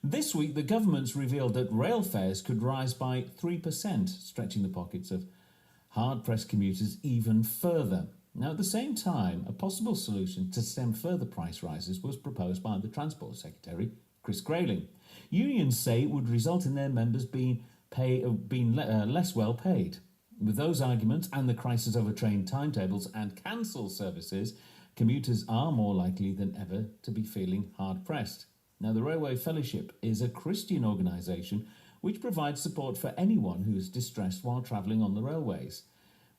This week, the government's revealed that rail fares could rise by 3%, stretching the pockets of hard-pressed commuters even further. Now, at the same time, a possible solution to stem further price rises was proposed by the Transport Secretary, Chris Grayling. Unions say it would result in their members being less well paid. With those arguments and the crisis over train timetables and cancelled services, commuters are more likely than ever to be feeling hard-pressed. Now, the Railway Fellowship is a Christian organisation which provides support for anyone who is distressed while travelling on the railways.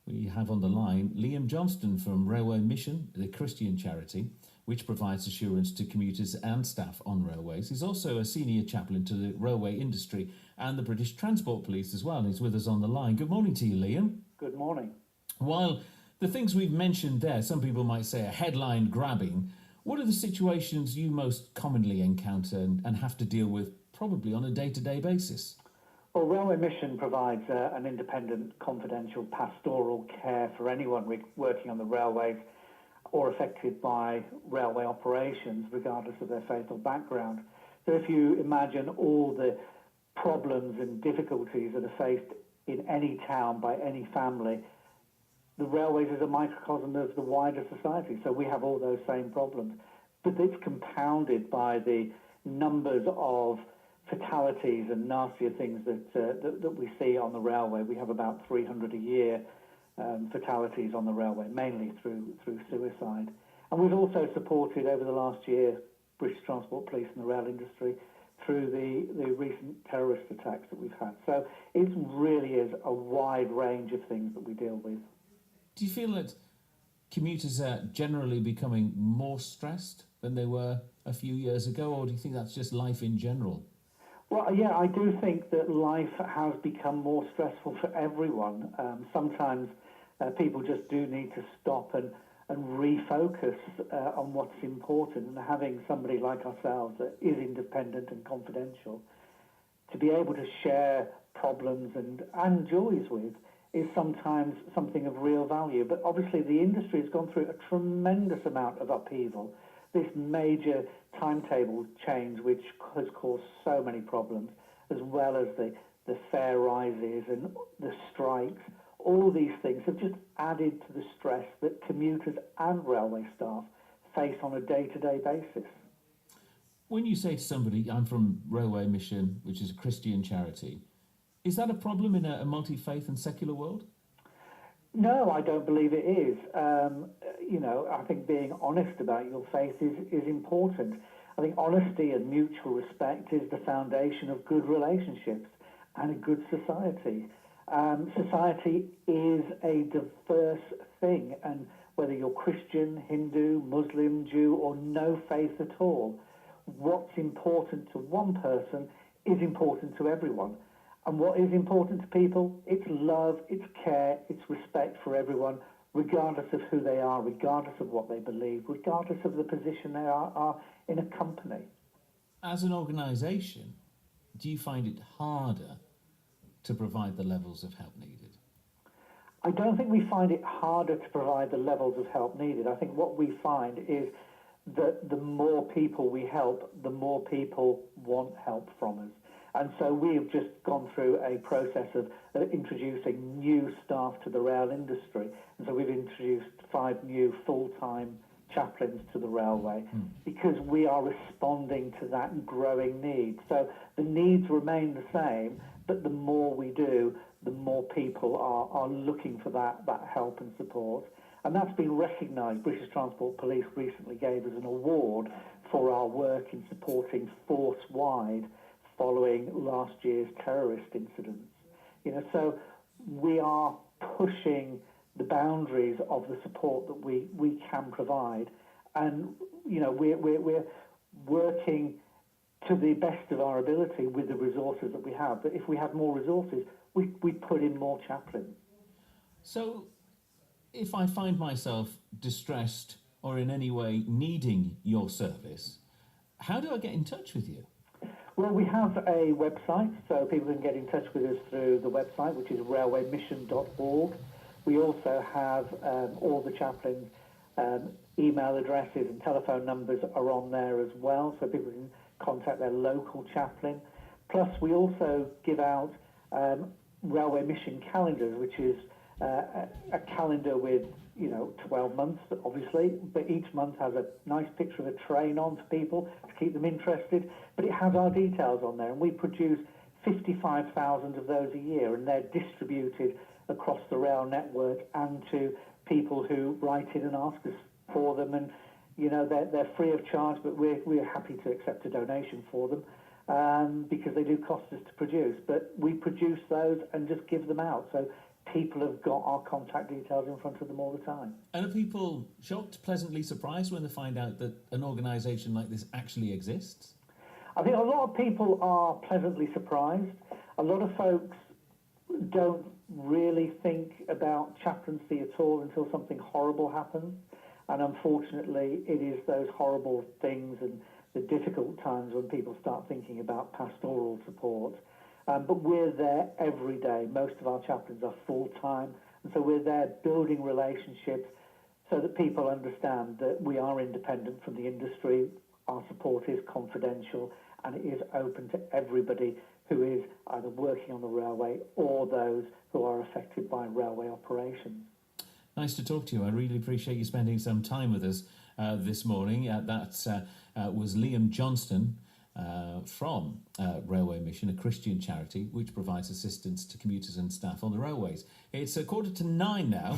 We have on the line Liam Johnston from Railway Mission, the Christian charity, which provides assurance to commuters and staff on railways. He's also a senior chaplain to the railway industry and the British Transport Police as well. He's with us on the line. Good morning to you, Liam. Good morning. While the things we've mentioned there, some people might say are headline grabbing, what are the situations you most commonly encounter and have to deal with probably on a day-to-day basis? Well, Railway Mission provides an independent, confidential pastoral care for anyone working on the railways or affected by railway operations, regardless of their faith or background. So if you imagine all the problems and difficulties that are faced in any town by any family, the railways is a microcosm of the wider society. So we have all those same problems. But it's compounded by the numbers of fatalities and nastier things that we see on the railway. We have about 300 a year fatalities on the railway, mainly through suicide. And we've also supported over the last year British Transport Police and the rail industry through the recent terrorist attacks that we've had. So it really is a wide range of things that we deal with. Do you feel that commuters are generally becoming more stressed than they were a few years ago, or do you think that's just life in general? Well, yeah, I do think that life has become more stressful for everyone. Sometimes people just do need to stop and refocus on what's important, and having somebody like ourselves that is independent and confidential to be able to share problems and joys with is sometimes something of real value. But obviously the industry has gone through a tremendous amount of upheaval. This major timetable change, which has caused so many problems, as well as the fare rises and the strikes, all these things have just added to the stress that commuters and railway staff face on a day-to-day basis. When you say to somebody, I'm from Railway Mission, which is a Christian charity, is that a problem in a multi-faith and secular world? No, I don't believe it is. I think being honest about your faith is important. I think honesty and mutual respect is the foundation of good relationships and a good society. Society is a diverse thing, and whether you're Christian, Hindu, Muslim, Jew, or no faith at all, what's important to one person is important to everyone. And what is important to people? It's love, it's care, it's respect for everyone, regardless of who they are, regardless of what they believe, regardless of the position they are in a company. As an organisation, do you find it harder to provide the levels of help needed? I don't think we find it harder to provide the levels of help needed. I think what we find is that the more people we help, the more people want help from us. And so we have just gone through a process of introducing new staff to the rail industry. And so we've introduced 5 new full-time chaplains to the railway because we are responding to that growing need. So the needs remain the same, but the more we do, the more people are looking for that help and support. And that's been recognised. British Transport Police recently gave us an award for our work in supporting force-wide following last year's terrorist incidents. So we are pushing the boundaries of the support that we can provide, and we're working to the best of our ability with the resources that we have. But if we have more resources, we put in more chaplains. So if I find myself distressed or in any way needing your service, how do I get in touch with you? Well, we have a website, so people can get in touch with us through the website, which is railwaymission.org. We also have all the chaplains' email addresses and telephone numbers are on there as well, so people can contact their local chaplain. Plus, we also give out railway mission calendars, which is a calendar with 12 months, obviously, but each month has a nice picture of a train on for people to keep them interested. But it has our details on there, and we produce 55,000 of those a year, and they're distributed across the rail network and to people who write in and ask us for them. And they're free of charge, but we're happy to accept a donation for them because they do cost us to produce. But we produce those and just give them out, so people have got our contact details in front of them all the time. And are people shocked, pleasantly surprised when they find out that an organisation like this actually exists? I think a lot of people are pleasantly surprised. A lot of folks don't really think about chaplaincy at all until something horrible happens. And unfortunately, it is those horrible things and the difficult times when people start thinking about pastoral support. But we're there every day. Most of our chaplains are full-time, and so we're there building relationships so that people understand that we are independent from the industry, our support is confidential, and it is open to everybody who is either working on the railway or those who are affected by railway operations. Nice to talk to you. I really appreciate you spending some time with us this morning. That was Liam Johnston, from Railway Mission, a Christian charity which provides assistance to commuters and staff on the railways. It's 9:15 now.